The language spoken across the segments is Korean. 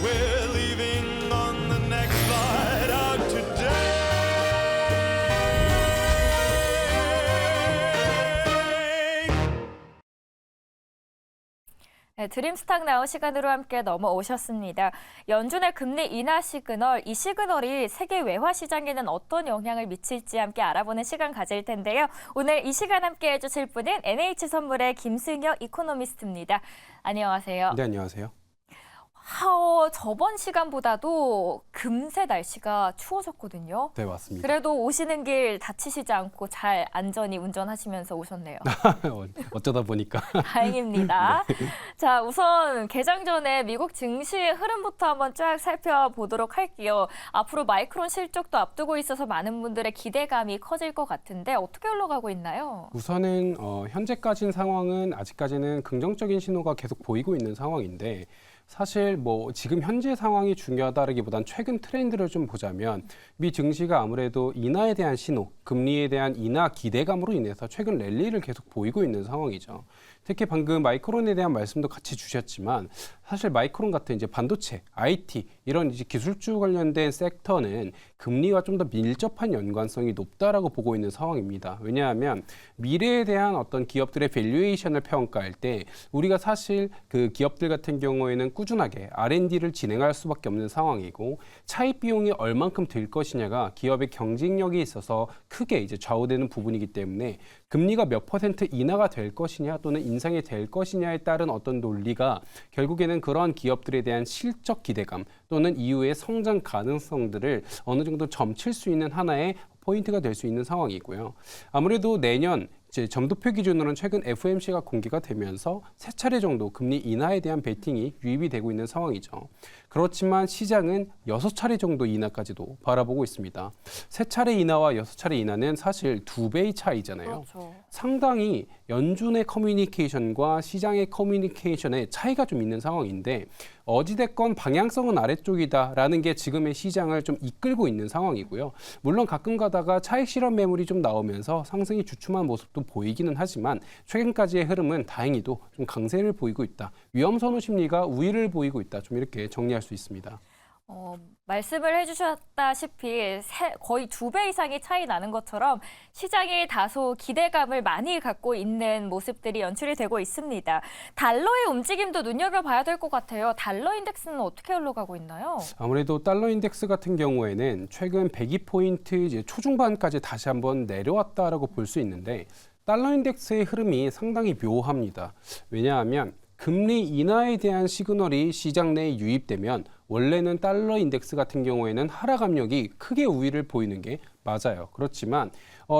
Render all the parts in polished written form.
We're leaving on the next flight out today. 네, 드림스탁 나우 시간으로 함께 넘어오셨습니다. 연준의 금리 인하 시그널, 이 시그널이 세계 외화 시장에는 어떤 영향을 미칠지 함께 알아보는 시간 가질 텐데요. 오늘 이 시간 함께 해주실 분은 NH선물의 김승혁 이코노미스트입니다. 안녕하세요. 네, 안녕하세요. 저번 시간보다도 금세 날씨가 추워졌거든요. 네, 맞습니다. 그래도 오시는 길 다치시지 않고 잘 안전히 운전하시면서 오셨네요. 어쩌다 보니까. 다행입니다. 자, 우선 개장 전에 미국 증시의 흐름부터 한번 쫙 살펴보도록 할게요. 앞으로 마이크론 실적도 앞두고 있어서 많은 분들의 기대감이 커질 것 같은데 어떻게 흘러가고 있나요? 우선은 현재까지는 상황은 아직까지는 긍정적인 신호가 계속 보이고 있는 상황인데 사실 뭐 지금 현재 상황이 중요하다기보단 최근 트렌드를 좀 보자면 미 증시가 아무래도 인하에 대한 신호, 금리에 대한 인하 기대감으로 인해서 최근 랠리를 계속 보이고 있는 상황이죠. 특히 방금 마이크론에 대한 말씀도 같이 주셨지만 사실 마이크론 같은 이제 반도체, IT 이런 이제 기술주 관련된 섹터는 금리와 좀 더 밀접한 연관성이 높다라고 보고 있는 상황입니다. 왜냐하면 미래에 대한 어떤 기업들의 밸류에이션을 평가할 때 우리가 사실 그 기업들 같은 경우에는 꾸준하게 R&D를 진행할 수밖에 없는 상황이고 차입 비용이 얼만큼 들 것이냐가 기업의 경쟁력에 있어서 크게 이제 좌우되는 부분이기 때문에 금리가 몇 % 인하가 될 것이냐 또는 인상이 될 것이냐에 따른 어떤 논리가 결국에는 그런 기업들에 대한 실적 기대감 또는 이후의 성장 가능성들을 어느 정도 점칠 수 있는 하나의 포인트가 될 수 있는 상황이고요. 아무래도 내년 이제 점도표 기준으로는 최근 FOMC가 공개가 되면서 세 차례 정도 금리 인하에 대한 베팅이 유입이 되고 있는 상황이죠. 그렇지만 시장은 6차례 정도 인하까지도 바라보고 있습니다. 3차례 인하와 6차례 인하는 사실 2배의 차이잖아요. 그렇죠. 상당히 연준의 커뮤니케이션과 시장의 커뮤니케이션에 차이가 좀 있는 상황인데 어찌됐건 방향성은 아래쪽이다라는 게 지금의 시장을 좀 이끌고 있는 상황이고요. 물론 가끔 가다가 차익 실현 매물이 좀 나오면서 상승이 주춤한 모습도 보이기는 하지만 최근까지의 흐름은 다행히도 좀 강세를 보이고 있다. 위험 선호 심리가 우위를 보이고 있다. 좀 이렇게 정리할 수 있습니다. 말씀을 해주셨다시피 거의 2배 이상의 차이 나는 것처럼 시장이 다소 기대감을 많이 갖고 있는 모습들이 연출이 되고 있습니다. 달러의 움직임도 눈여겨봐야 될 것 같아요. 달러 인덱스는 어떻게 흘러가고 있나요? 아무래도 달러 인덱스 같은 경우에는 최근 102포인트 이제 초중반까지 다시 한번 내려왔다라고 볼 수 있는데 달러 인덱스의 흐름이 상당히 묘합니다. 왜냐하면 금리 인하에 대한 시그널이 시장 내에 유입되면 원래는 달러 인덱스 같은 경우에는 하락 압력이 크게 우위를 보이는 게 맞아요. 그렇지만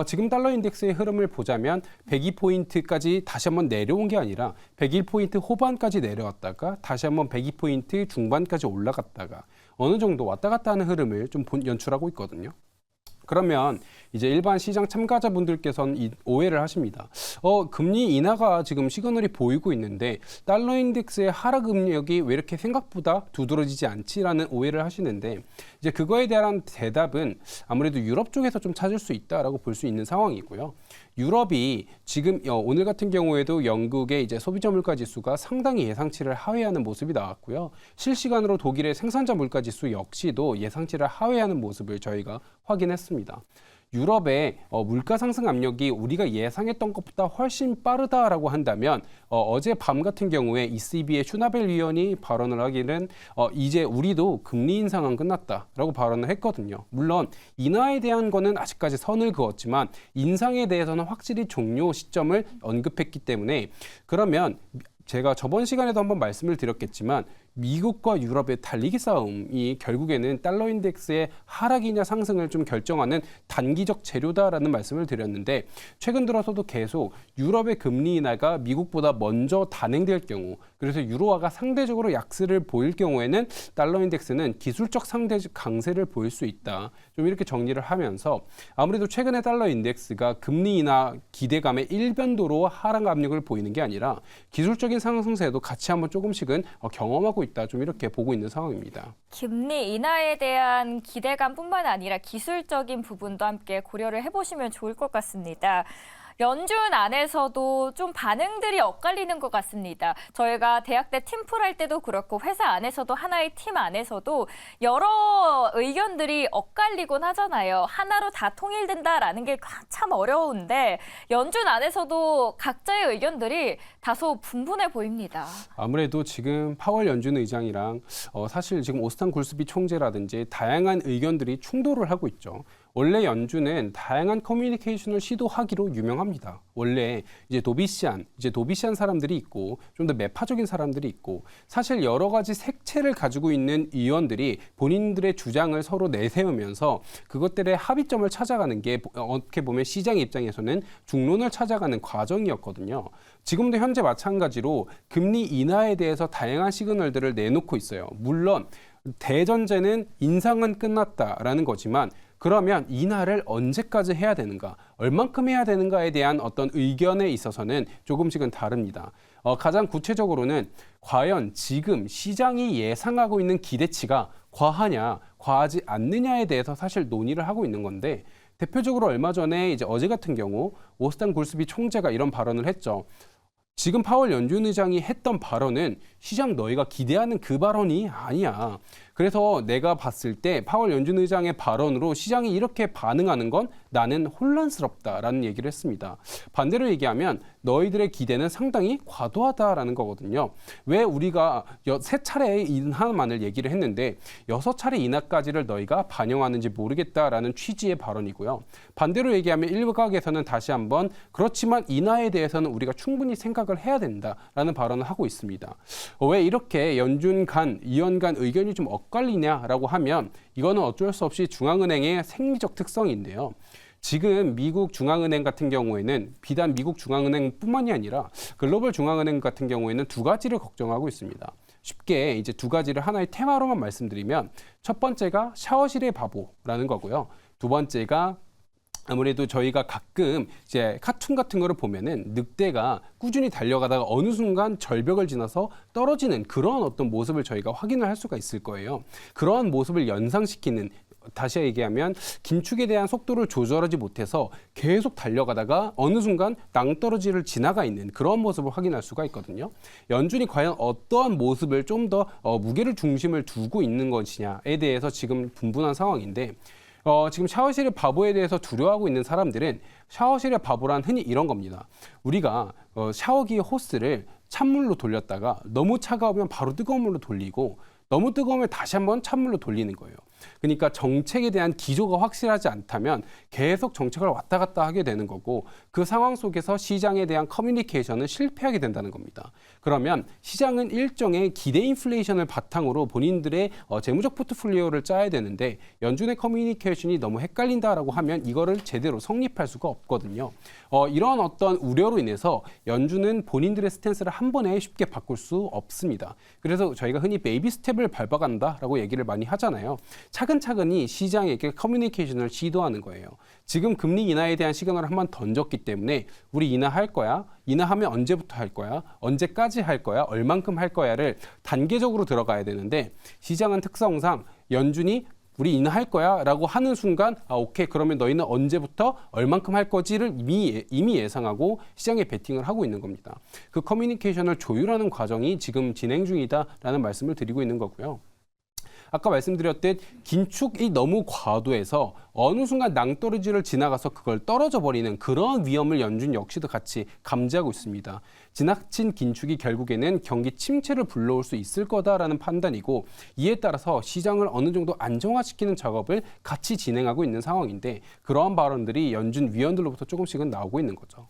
지금 달러 인덱스의 흐름을 보자면 102포인트까지 다시 한번 내려온 게 아니라 101포인트 후반까지 내려왔다가 다시 한번 102포인트 중반까지 올라갔다가 어느 정도 왔다 갔다 하는 흐름을 좀 연출하고 있거든요. 그러면 이제 일반 시장 참가자분들께서는 오해를 하십니다. 금리 인하가 지금 시그널이 보이고 있는데 달러 인덱스의 하락 압력이 왜 이렇게 생각보다 두드러지지 않지라는 오해를 하시는데 이제 그거에 대한 대답은 아무래도 유럽 쪽에서 좀 찾을 수 있다라고 볼 수 있는 상황이고요. 유럽이 지금 오늘 같은 경우에도 영국의 이제 소비자 물가 지수가 상당히 예상치를 하회하는 모습이 나왔고요. 실시간으로 독일의 생산자 물가 지수 역시도 예상치를 하회하는 모습을 저희가 확인했습니다. 유럽의 물가 상승 압력이 우리가 예상했던 것보다 훨씬 빠르다라고 한다면 어제 밤 같은 경우에 ECB의 슈나벨 위원이 발언을 하기는 이제 우리도 금리 인상은 끝났다라고 발언을 했거든요. 물론 인하에 대한 거는 아직까지 선을 그었지만 인상에 대해서는 확실히 종료 시점을 언급했기 때문에 그러면 제가 저번 시간에도 한번 말씀을 드렸겠지만 미국과 유럽의 달리기 싸움이 결국에는 달러 인덱스의 하락이냐 상승을 좀 결정하는 단기적 재료다라는 말씀을 드렸는데 최근 들어서도 계속 유럽의 금리 인하가 미국보다 먼저 단행될 경우 그래서 유로화가 상대적으로 약세를 보일 경우에는 달러 인덱스는 기술적 상대적 강세를 보일 수 있다. 좀 이렇게 정리를 하면서 아무래도 최근에 달러 인덱스가 금리 인하 기대감의 일변도로 하락 압력을 보이는 게 아니라 기술적인 상승세도 같이 한번 조금씩은 경험하고 있다. 좀 이렇게 보고 있는 상황입니다. 금리 인하에 대한 기대감뿐만 아니라 기술적인 부분도 함께 고려를 해보시면 좋을 것 같습니다. 연준 안에서도 좀 반응들이 엇갈리는 것 같습니다. 저희가 대학 때 팀플 할 때도 그렇고 회사 안에서도 하나의 팀 안에서도 여러 의견들이 엇갈리곤 하잖아요. 하나로 다 통일된다라는 게 참 어려운데 연준 안에서도 각자의 의견들이 다소 분분해 보입니다. 아무래도 지금 파월 연준 의장이랑 사실 지금 오스탄 굴스비 총재라든지 다양한 의견들이 충돌을 하고 있죠. 원래 연준은 다양한 커뮤니케이션을 시도하기로 유명합니다. 원래 이제 도비시안 사람들이 있고 좀 더 매파적인 사람들이 있고 사실 여러 가지 색채를 가지고 있는 의원들이 본인들의 주장을 서로 내세우면서 그것들의 합의점을 찾아가는 게 어떻게 보면 시장 입장에서는 중론을 찾아가는 과정이었거든요. 지금도 현재 마찬가지로 금리 인하에 대해서 다양한 시그널들을 내놓고 있어요. 물론 대전제는 인상은 끝났다라는 거지만 그러면 인하를 언제까지 해야 되는가, 얼만큼 해야 되는가에 대한 어떤 의견에 있어서는 조금씩은 다릅니다. 가장 구체적으로는 과연 지금 시장이 예상하고 있는 기대치가 과하냐, 과하지 않느냐에 대해서 사실 논의를 하고 있는 건데 대표적으로 얼마 전에 이제 어제 같은 경우 오스탄 굴스비 총재가 이런 발언을 했죠. 지금 파월 연준 의장이 했던 발언은 시장 너희가 기대하는 그 발언이 아니야. 그래서 내가 봤을 때 파월 연준 의장의 발언으로 시장이 이렇게 반응하는 건 나는 혼란스럽다라는 얘기를 했습니다. 반대로 얘기하면 너희들의 기대는 상당히 과도하다라는 거거든요. 왜 우리가 3차례의 인하만을 얘기를 했는데 6차례 인하까지를 너희가 반영하는지 모르겠다라는 취지의 발언이고요. 반대로 얘기하면 일각에서는 다시 한번 그렇지만 인하에 대해서는 우리가 충분히 생각을 해야 된다라는 발언을 하고 있습니다. 왜 이렇게 연준 간, 의원 간 의견이 좀 엇갈리냐라고 하면 이거는 어쩔 수 없이 중앙은행의 생리적 특성인데요. 지금 미국 중앙은행 같은 경우에는 비단 미국 중앙은행뿐만이 아니라 글로벌 중앙은행 같은 경우에는 두 가지를 걱정하고 있습니다. 쉽게 이제 두 가지를 하나의 테마로만 말씀드리면 첫 번째가 샤워실의 바보라는 거고요. 두 번째가 아무래도 저희가 가끔 이제 카툰 같은 거를 보면은 늑대가 꾸준히 달려가다가 어느 순간 절벽을 지나서 떨어지는 그런 어떤 모습을 저희가 확인을 할 수가 있을 거예요. 그러한 모습을 연상시키는 다시 얘기하면 긴축에 대한 속도를 조절하지 못해서 계속 달려가다가 어느 순간 낭떠러지를 지나가 있는 그런 모습을 확인할 수가 있거든요. 연준이 과연 어떠한 모습을 좀 더 무게를 중심을 두고 있는 것이냐에 대해서 지금 분분한 상황인데 지금 샤워실의 바보에 대해서 두려워하고 있는 사람들은 샤워실의 바보란 흔히 이런 겁니다. 우리가 샤워기 호스를 찬물로 돌렸다가 너무 차가우면 바로 뜨거운 물로 돌리고 너무 뜨거우면 다시 한번 찬물로 돌리는 거예요. 그러니까 정책에 대한 기조가 확실하지 않다면 계속 정책을 왔다 갔다 하게 되는 거고 그 상황 속에서 시장에 대한 커뮤니케이션은 실패하게 된다는 겁니다. 그러면 시장은 일종의 기대 인플레이션을 바탕으로 본인들의 재무적 포트폴리오를 짜야 되는데 연준의 커뮤니케이션이 너무 헷갈린다라고 하면 이거를 제대로 성립할 수가 없거든요. 이런 어떤 우려로 인해서 연준은 본인들의 스탠스를 한 번에 쉽게 바꿀 수 없습니다. 그래서 저희가 흔히 베이비 스텝을 밟아간다라고 얘기를 많이 하잖아요. 차근차근히 시장에게 커뮤니케이션을 시도하는 거예요. 지금 금리 인하에 대한 시그널을 한번 던졌기 때문에 우리 인하할 거야. 인하하면 언제부터 할 거야? 언제까지 할 거야? 얼만큼 할 거야를 단계적으로 들어가야 되는데 시장은 특성상 연준이 우리 인하할 거야 라고 하는 순간 오케이 그러면 너희는 언제부터 얼만큼 할 거지를 이미 예상하고 시장에 베팅을 하고 있는 겁니다. 그 커뮤니케이션을 조율하는 과정이 지금 진행 중이다라는 말씀을 드리고 있는 거고요. 아까 말씀드렸듯 긴축이 너무 과도해서 어느 순간 낭떠러지를 지나가서 그걸 떨어져 버리는 그런 위험을 연준 역시도 같이 감지하고 있습니다. 지나친 긴축이 결국에는 경기 침체를 불러올 수 있을 거다라는 판단이고 이에 따라서 시장을 어느 정도 안정화시키는 작업을 같이 진행하고 있는 상황인데 그러한 발언들이 연준 위원들로부터 조금씩은 나오고 있는 거죠.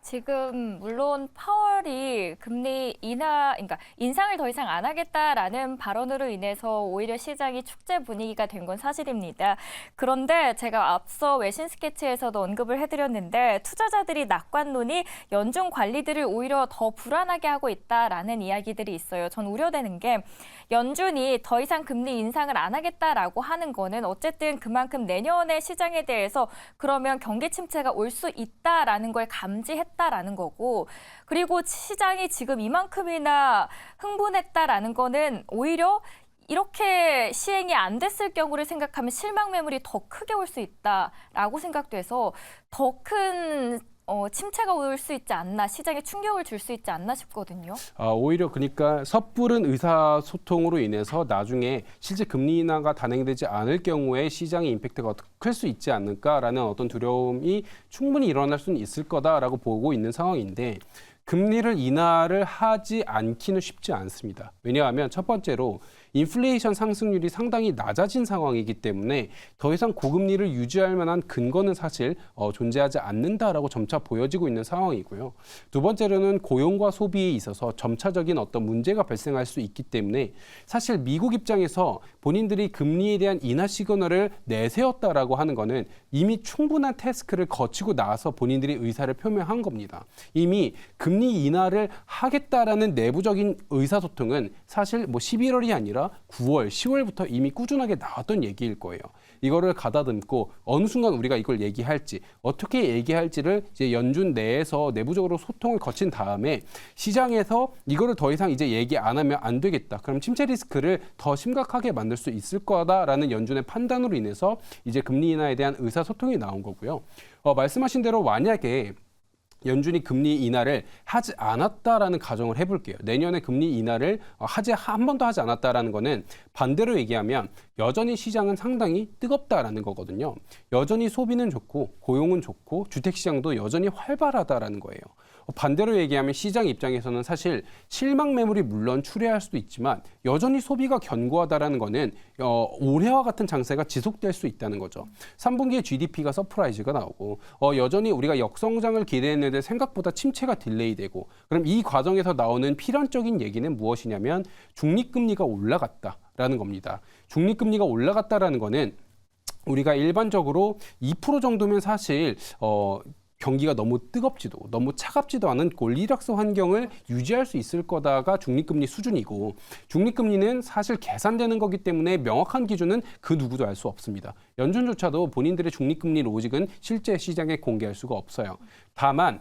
지금 물론 파월이 금리 인하, 그러니까 인상을 더 이상 안 하겠다라는 발언으로 인해서 오히려 시장이 축제 분위기가 된 건 사실입니다. 그런데 제가 앞서 외신 스케치에서도 언급을 해드렸는데 투자자들이 낙관론이 연준 관리들을 오히려 더 불안하게 하고 있다라는 이야기들이 있어요. 전 우려되는 게 연준이 더 이상 금리 인상을 안 하겠다라고 하는 거는 어쨌든 그만큼 내년의 시장에 대해서 그러면 경기 침체가 올 수 있다라는 걸 감지했다라는 거고 그리고 시장이 지금 이만큼이나 흥분했다라는 거는 오히려 이렇게 시행이 안 됐을 경우를 생각하면 실망 매물이 더 크게 올 수 있다라고 생각돼서 더 큰 침체가 올 수 있지 않나, 시장에 충격을 줄 수 있지 않나 싶거든요. 오히려 그러니까 섣부른 의사소통으로 인해서 나중에 실제 금리 인하가 단행되지 않을 경우에 시장의 임팩트가 클 수 있지 않을까라는 어떤 두려움이 충분히 일어날 수는 있을 거다라고 보고 있는 상황인데 금리를 인하를 하지 않기는 쉽지 않습니다. 왜냐하면 첫 번째로 인플레이션 상승률이 상당히 낮아진 상황이기 때문에 더 이상 고금리를 유지할 만한 근거는 사실 존재하지 않는다라고 점차 보여지고 있는 상황이고요. 두 번째로는 고용과 소비에 있어서 점차적인 어떤 문제가 발생할 수 있기 때문에 사실 미국 입장에서 본인들이 금리에 대한 인하 시그널을 내세웠다라고 하는 거는 이미 충분한 태스크를 거치고 나서 본인들이 의사를 표명한 겁니다. 이미 금리 인하를 하겠다라는 내부적인 의사소통은 사실 11월이 아니라 9월, 10월부터 이미 꾸준하게 나왔던 얘기일 거예요. 이거를 가다듬고 어느 순간 우리가 이걸 얘기할지, 어떻게 얘기할지를 이제 연준 내에서 내부적으로 소통을 거친 다음에 시장에서 이거를 더 이상 이제 얘기 안 하면 안 되겠다. 그럼 침체 리스크를 더 심각하게 만들 수 있을 거다라는 연준의 판단으로 인해서 이제 금리 인하에 대한 의사소통이 나온 거고요. 말씀하신 대로 만약에 연준이 금리 인하를 하지 않았다라는 가정을 해볼게요. 내년에 금리 인하를 한 번도 하지 않았다라는 거는 반대로 얘기하면 여전히 시장은 상당히 뜨겁다라는 거거든요. 여전히 소비는 좋고 고용은 좋고 주택시장도 여전히 활발하다라는 거예요. 반대로 얘기하면 시장 입장에서는 사실 실망 매물이 물론 출회할 수도 있지만 여전히 소비가 견고하다라는 거는 올해와 같은 장세가 지속될 수 있다는 거죠. 3분기에 GDP가 서프라이즈가 나오고 여전히 우리가 역성장을 기대했는데 생각보다 침체가 딜레이되고 그럼 이 과정에서 나오는 필연적인 얘기는 무엇이냐면 중립금리가 올라갔다라는 겁니다. 중립금리가 올라갔다라는 거는 우리가 일반적으로 2% 정도면 사실 경기가 너무 뜨겁지도 너무 차갑지도 않은 골디락스 환경을 유지할 수 있을 거다가 중립금리 수준이고 중립금리는 사실 계산되는 거기 때문에 명확한 기준은 그 누구도 알 수 없습니다. 연준조차도 본인들의 중립금리 로직은 실제 시장에 공개할 수가 없어요. 다만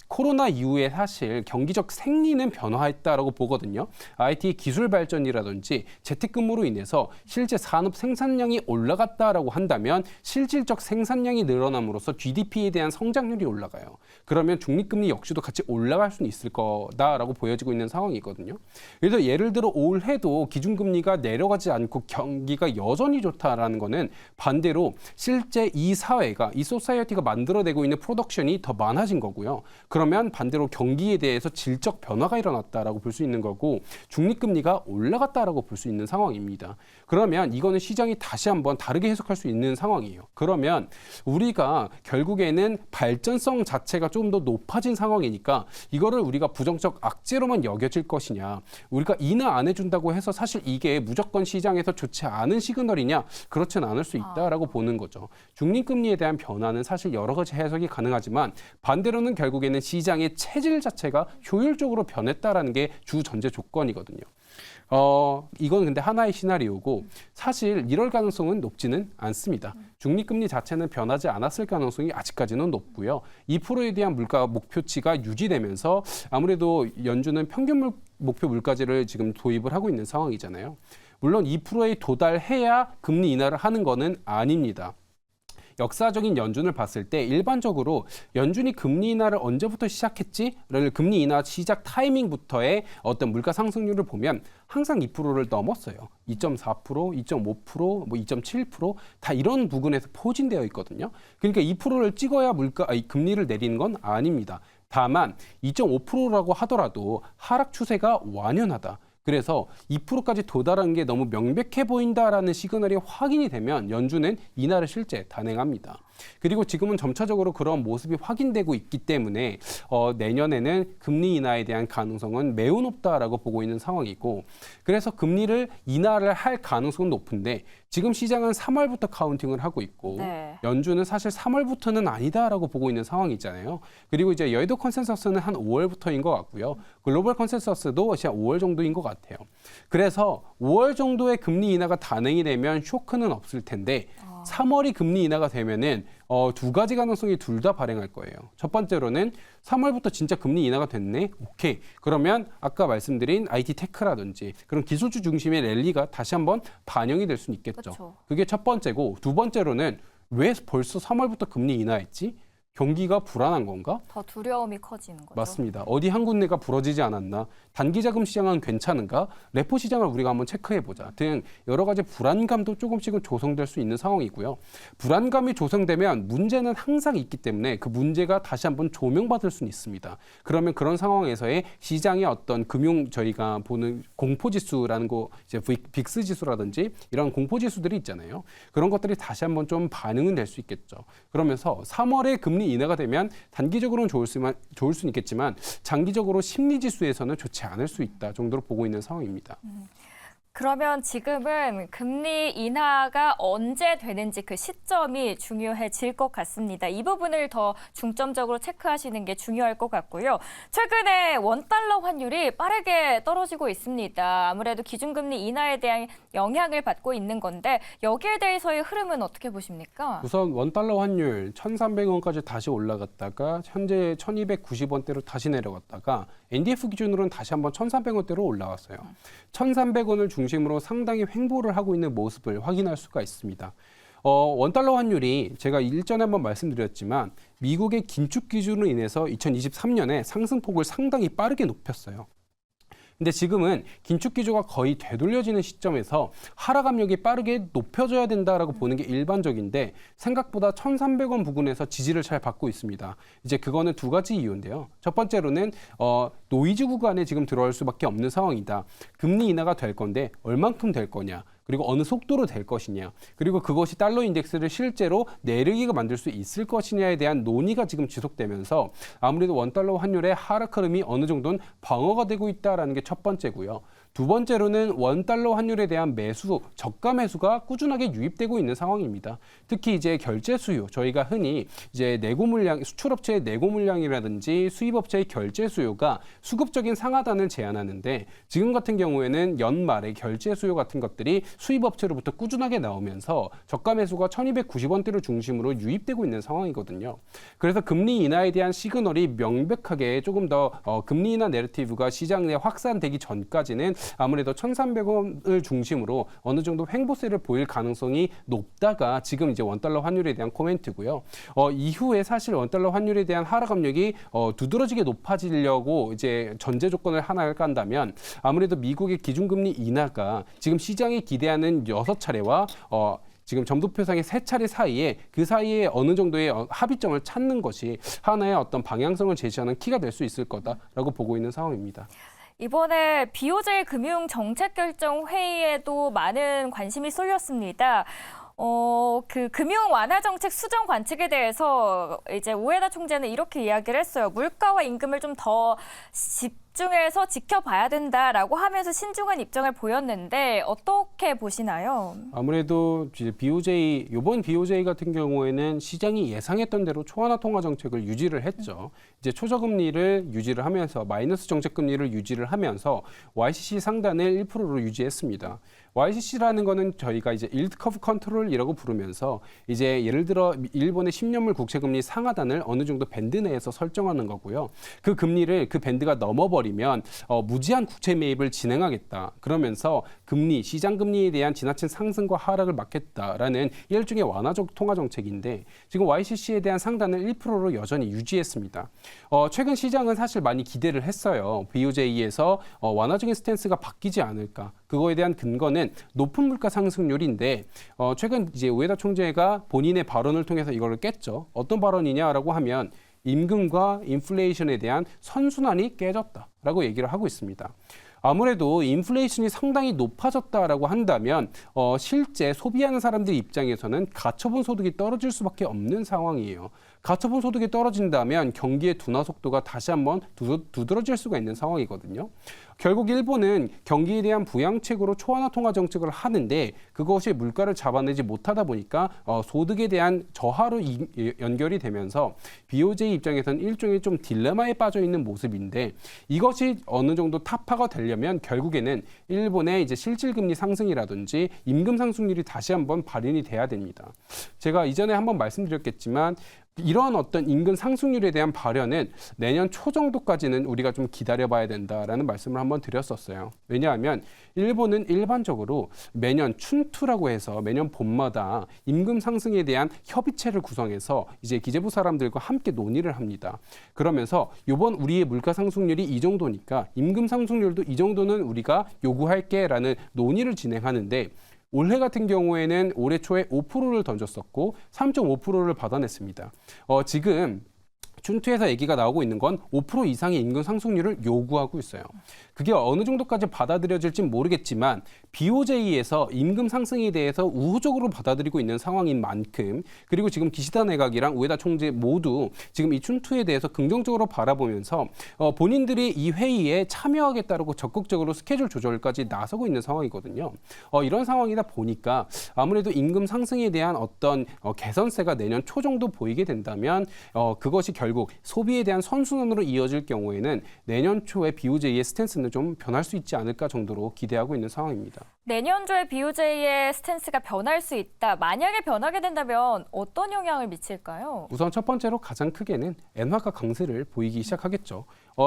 코로나 이후에 사실 경기적 생리는 변화했다라고 보거든요. IT 기술 발전이라든지 재택근무로 인해서 실제 산업 생산량이 올라갔다라고 한다면 실질적 생산량이 늘어남으로써 GDP에 대한 성장률이 올라가요. 그러면 중립금리 역시도 같이 올라갈 수는 있을 거다라고 보여지고 있는 상황이거든요. 그래서 예를 들어 올해도 기준금리가 내려가지 않고 경기가 여전히 좋다라는 거는 반대로 실제 이 사회가 이 소사이어티가 만들어내고 있는 프로덕션이 더 많아진 거고요. 그러면 반대로 경기에 대해서 질적 변화가 일어났다라고 볼 수 있는 거고 중립금리가 올라갔다라고 볼 수 있는 상황입니다. 그러면 이거는 시장이 다시 한번 다르게 해석할 수 있는 상황이에요. 그러면 우리가 결국에는 발전성 자체가 좀 더 높아진 상황이니까 이거를 우리가 부정적 악재로만 여겨질 것이냐, 우리가 인하 안 해준다고 해서 사실 이게 무조건 시장에서 좋지 않은 시그널이냐, 그렇지는 않을 수 있다라고 보는 거죠. 중립금리에 대한 변화는 사실 여러 가지 해석이 가능하지만 반대로는 결국에는 시장의 체질 자체가 효율적으로 변했다라는 게 주 전제 조건이거든요. 이건 근데 하나의 시나리오고 사실 이럴 가능성은 높지는 않습니다. 중립금리 자체는 변하지 않았을 가능성이 아직까지는 높고요. 2%에 대한 물가 목표치가 유지되면서 아무래도 연준은 평균 목표 물가지를 지금 도입을 하고 있는 상황이잖아요. 물론 2%에 도달해야 금리 인하를 하는 거는 아닙니다. 역사적인 연준을 봤을 때 일반적으로 연준이 금리 인하를 언제부터 시작했지를 금리 인하 시작 타이밍부터의 어떤 물가 상승률을 보면 항상 2%를 넘었어요. 2.4%, 2.5%, 2.7% 다 이런 부분에서 포진되어 있거든요. 그러니까 2%를 찍어야 금리를 내리는 건 아닙니다. 다만 2.5%라고 하더라도 하락 추세가 완연하다. 그래서 2%까지 도달한 게 너무 명백해 보인다라는 시그널이 확인이 되면 연준은 인하를 실제 단행합니다. 그리고 지금은 점차적으로 그런 모습이 확인되고 있기 때문에 내년에는 금리 인하에 대한 가능성은 매우 높다라고 보고 있는 상황이고 그래서 금리를 인하를 할 가능성은 높은데 지금 시장은 3월부터 카운팅을 하고 있고 네. 연준은 사실 3월부터는 아니다라고 보고 있는 상황이잖아요. 그리고 이제 여의도 컨센서스는 한 5월부터인 것 같고요. 글로벌 컨센서스도 한 5월 정도인 것 같아요. 그래서 5월 정도의 금리 인하가 단행이 되면 쇼크는 없을 텐데 3월이 금리 인하가 되면은 두 가지 가능성이 둘 다 발행할 거예요. 첫 번째로는 3월부터 진짜 금리 인하가 됐네? 오케이. 그러면 아까 말씀드린 IT 테크라든지 그런 기술주 중심의 랠리가 다시 한번 반영이 될 수는 있겠죠. 그쵸. 그게 첫 번째고 두 번째로는 왜 벌써 3월부터 금리 인하했지? 경기가 불안한 건가? 더 두려움이 커지는 거죠. 맞습니다. 어디 한 군데가 부러지지 않았나? 단기 자금 시장은 괜찮은가? 레포 시장을 우리가 한번 체크해 보자. 등 여러 가지 불안감도 조금씩은 조성될 수 있는 상황이고요. 불안감이 조성되면 문제는 항상 있기 때문에 그 문제가 다시 한번 조명받을 수는 있습니다. 그러면 그런 상황에서의 시장의 어떤 저희가 보는 공포 지수라는 거 이제 빅스 지수라든지 이런 공포 지수들이 있잖아요. 그런 것들이 다시 한번 좀 반응은 될 수 있겠죠. 그러면서 3월에 금리 인하가 되면 단기적으로는 좋을 수는 있겠지만 장기적으로 심리 지수에서는 좋지 않을 수 있다 정도로 보고 있는 상황입니다. 그러면 지금은 금리 인하가 언제 되는지 그 시점이 중요해질 것 같습니다. 이 부분을 더 중점적으로 체크하시는 게 중요할 것 같고요. 최근에 원달러 환율이 빠르게 떨어지고 있습니다. 아무래도 기준금리 인하에 대한 영향을 받고 있는 건데 여기에 대해서의 흐름은 어떻게 보십니까? 우선 원달러 환율 1,300원까지 다시 올라갔다가 현재 1,290원대로 다시 내려갔다가 NDF 기준으로는 다시 한번 1,300원대로 올라왔어요. 1,300원을 중심으로 상당히 횡보를 하고 있는 모습을 확인할 수가 있습니다. 원달러 환율이 제가 일전에 한번 말씀드렸지만 미국의 긴축 기준으로 인해서 2023년에 상승폭을 상당히 빠르게 높였어요. 근데 지금은 긴축 기조가 거의 되돌려지는 시점에서 하락 압력이 빠르게 높여져야 된다라고 보는 게 일반적인데 생각보다 1,300원 부근에서 지지를 잘 받고 있습니다. 이제 그거는 두 가지 이유인데요. 첫 번째로는 노이즈 구간에 지금 들어갈 수밖에 없는 상황이다. 금리 인하가 될 건데 얼만큼 될 거냐. 그리고 어느 속도로 될 것이냐, 그리고 그것이 달러 인덱스를 실제로 내리게 만들 수 있을 것이냐에 대한 논의가 지금 지속되면서 아무래도 원달러 환율의 하락 흐름이 어느 정도는 방어가 되고 있다라는 게 첫 번째고요. 두 번째로는 원달러 환율에 대한 저가 매수가 꾸준하게 유입되고 있는 상황입니다. 특히 이제 결제 수요, 저희가 흔히 이제 내고 물량, 수출업체의 내고 물량이라든지 수입업체의 결제 수요가 수급적인 상하단을 제한하는데 지금 같은 경우에는 연말에 결제 수요 같은 것들이 수입업체로부터 꾸준하게 나오면서 저가 매수가 1,290원대를 중심으로 유입되고 있는 상황이거든요. 그래서 금리 인하에 대한 시그널이 명백하게 조금 더 금리 인하 내러티브가 시장 내 확산되기 전까지는 아무래도 1,300원을 중심으로 어느 정도 횡보세를 보일 가능성이 높다가 지금 이제 원달러 환율에 대한 코멘트고요. 이후에 사실 원달러 환율에 대한 하락 압력이 두드러지게 높아지려고 이제 전제 조건을 하나 깐다면 아무래도 미국의 기준금리 인하가 지금 시장이 기대하는 6차례와 지금 점도표상의 3차례 사이에 그 사이에 어느 정도의 합의점을 찾는 것이 하나의 어떤 방향성을 제시하는 키가 될 수 있을 거다라고 보고 있는 상황입니다. 이번에 BOJ 금융정책결정회의에도 많은 관심이 쏠렸습니다. 그 금융 완화 정책 수정 관측에 대해서 이제 우에다 총재는 이렇게 이야기를 했어요. 물가와 임금을 좀 더 집중해서 지켜봐야 된다라고 하면서 신중한 입장을 보였는데 어떻게 보시나요? 아무래도 이제 이번 BOJ 같은 경우에는 시장이 예상했던 대로 초안화 통화 정책을 유지를 했죠. 이제 초저금리를 유지를 하면서 마이너스 정책금리를 유지를 하면서 YCC 상단을 1%로 유지했습니다. YCC라는 거는 저희가 이제 일드 커브 컨트롤이라고 부르면서 이제 예를 들어 일본의 10년물 국채금리 상하단을 어느 정도 밴드 내에서 설정하는 거고요. 그 금리를 그 밴드가 넘어버리면 무제한 국채 매입을 진행하겠다. 그러면서 시장 금리에 대한 지나친 상승과 하락을 막겠다라는 일종의 완화적 통화 정책인데 지금 YCC에 대한 상단을 1%로 여전히 유지했습니다. 최근 시장은 사실 많이 기대를 했어요. BOJ에서 완화적인 스탠스가 바뀌지 않을까. 그거에 대한 근거는 높은 물가 상승률인데 최근 이제 우에다 총재가 본인의 발언을 통해서 이걸 깼죠. 어떤 발언이냐라고 하면 임금과 인플레이션에 대한 선순환이 깨졌다라고 얘기를 하고 있습니다. 아무래도 인플레이션이 상당히 높아졌다라고 한다면 실제 소비하는 사람들 입장에서는 가처분 소득이 떨어질 수밖에 없는 상황이에요. 가처분 소득이 떨어진다면 경기의 둔화 속도가 다시 한번 두드러질 수가 있는 상황이거든요. 결국 일본은 경기에 대한 부양책으로 초안화 통화 정책을 하는데 그것이 물가를 잡아내지 못하다 보니까 소득에 대한 저하로 연결이 되면서 BOJ 입장에서는 일종의 좀 딜레마에 빠져 있는 모습인데 이것이 어느 정도 타파가 되려면 결국에는 일본의 이제 실질금리 상승이라든지 임금 상승률이 다시 한번 발현이 돼야 됩니다. 제가 이전에 한번 말씀드렸겠지만 이러한 어떤 임금 상승률에 대한 발현은 내년 초 정도까지는 우리가 좀 기다려봐야 된다라는 말씀을 한번 드렸었어요. 왜냐하면 일본은 일반적으로 매년 춘투라고 해서 매년 봄마다 임금 상승에 대한 협의체를 구성해서 이제 기재부 사람들과 함께 논의를 합니다. 그러면서 이번 우리의 물가 상승률이 이 정도니까 임금 상승률도 이 정도는 우리가 요구할게라는 논의를 진행하는데 올해 같은 경우에는 올해 초에 5%를 던졌었고 3.5%를 받아냈습니다. 지금 춘투에서 얘기가 나오고 있는 건 5% 이상의 임금 상승률을 요구하고 있어요. 그게 어느 정도까지 받아들여질진 모르겠지만 BOJ에서 임금 상승에 대해서 우호적으로 받아들이고 있는 상황인 만큼 그리고 지금 기시다 내각이랑 우에다 총재 모두 지금 이 춘투에 대해서 긍정적으로 바라보면서 본인들이 이 회의에 참여하겠다고 적극적으로 스케줄 조절까지 나서고 있는 상황이거든요. 이런 상황이다 보니까 아무래도 임금 상승에 대한 어떤 개선세가 내년 초 정도 보이게 된다면 그것이 결국 소비에 대한 선순환으로 이어질 경우에는 내년 초에 BOJ의 스탠스는 좀 변할 수 있지 않을까 정도로 기대하고 있는 상황입니다. 내년도에 BOJ의 스탠스가 변할 수 있다. 만약에 변하게 된다면 어떤 영향을 미칠까요? 우선 첫 번째로 가장 크게는 엔화가 강세를 보이기 시작하겠죠.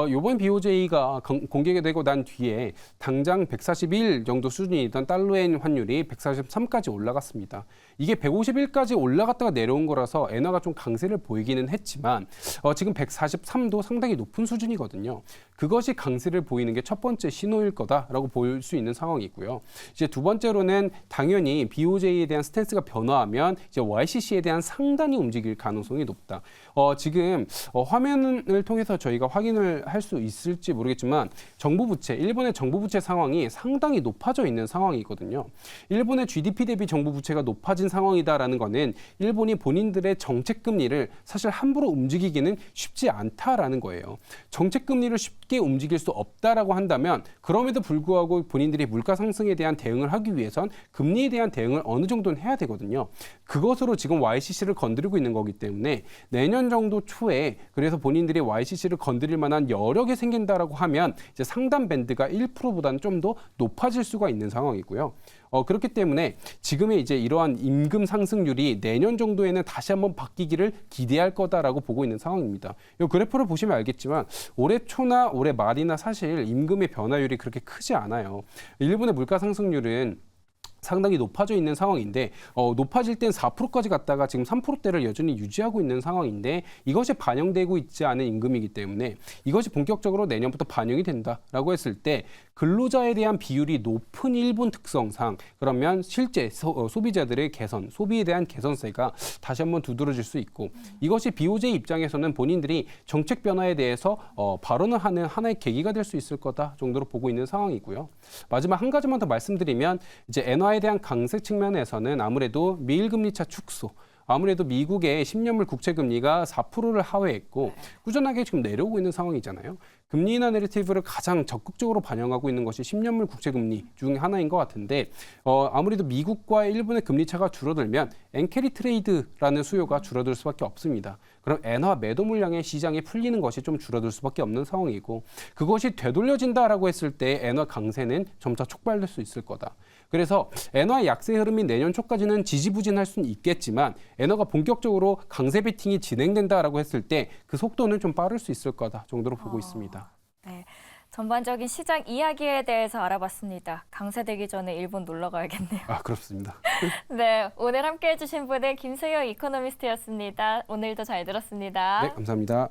이번 BOJ가 공개가 되고 난 뒤에 당장 141 정도 수준이던 달러엔 환율이 143까지 올라갔습니다. 이게 151까지 올라갔다가 내려온 거라서 엔화가 좀 강세를 보이기는 했지만 지금 143도 상당히 높은 수준이거든요. 그것이 강세를 보이는 게 첫 번째 신호일 거다라고 볼 수 있는 상황이고요. 이제 두 번째로는 당연히 BOJ에 대한 스탠스가 변화하면 이제 YCC에 대한 상단이 움직일 가능성이 높다. 지금 화면을 통해서 저희가 확인을 할 수 있을지 모르겠지만 정부 부채, 일본의 정부 부채 상황이 상당히 높아져 있는 상황이거든요. 일본의 GDP 대비 정부 부채가 높아진 상황이다라는 거는 일본이 본인들의 정책 금리를 사실 함부로 움직이기는 쉽지 않다라는 거예요. 정책 금리를 쉽게 움직일 수 없다라고 한다면 그럼에도 불구하고 본인들이 물가 상승에 대한 대응을 하기 위해선 금리에 대한 대응을 어느 정도는 해야 되거든요. 그것으로 지금 YCC를 건드리고 있는 거기 때문에 내년 정도 초에 그래서 본인들이 YCC를 건드릴 만한 여력이 생긴다라고 하면 이제 상단 밴드가 1%보다는 좀 더 높아질 수가 있는 상황이고요. 그렇기 때문에 지금의 이제 이러한 임금 상승률이 내년 정도에는 다시 한번 바뀌기를 기대할 거다라고 보고 있는 상황입니다. 이 그래프를 보시면 알겠지만 올해 초나 올해 말이나 사실 임금의 변화율이 그렇게 크지 않아요. 일본의 물가 상승률은 상당히 높아져 있는 상황인데 높아질 땐 4%까지 갔다가 지금 3%대를 여전히 유지하고 있는 상황인데 이것이 반영되고 있지 않은 임금이기 때문에 이것이 본격적으로 내년부터 반영이 된다라고 했을 때 근로자에 대한 비율이 높은 일본 특성상 그러면 실제 소비자들의 개선, 소비에 대한 개선세가 다시 한번 두드러질 수 있고 이것이 BOJ 입장에서는 본인들이 정책 변화에 대해서 발언을 하는 하나의 계기가 될 수 있을 거다 정도로 보고 있는 상황이고요. 마지막 한 가지만 더 말씀드리면 이제 엔화에 대한 강세 측면에서는 아무래도 미일금리차 축소 아무래도 미국의 10년물 국채금리가 4%를 하회했고 꾸준하게 지금 내려오고 있는 상황이잖아요. 금리 인하 내러티브를 가장 적극적으로 반영하고 있는 것이 10년물 국채금리 중에 하나인 것 같은데 아무래도 미국과 일본의 금리차가 줄어들면 엔캐리 트레이드라는 수요가 줄어들 수밖에 없습니다. 그럼 엔화 매도 물량의 시장이 풀리는 것이 좀 줄어들 수밖에 없는 상황이고 그것이 되돌려진다라고 했을 때 엔화 강세는 점차 촉발될 수 있을 거다. 그래서 엔화 약세 흐름이 내년 초까지는 지지부진할 수는 있겠지만 엔화가 본격적으로 강세 베팅이 진행된다라고 했을 때 그 속도는 좀 빠를 수 있을 거다 정도로 보고 있습니다. 네, 전반적인 시장 이야기에 대해서 알아봤습니다. 강세되기 전에 일본 놀러 가야겠네요. 그렇습니다. 네, 오늘 함께해 주신 분은 김세영 이코노미스트였습니다. 오늘도 잘 들었습니다. 네, 감사합니다.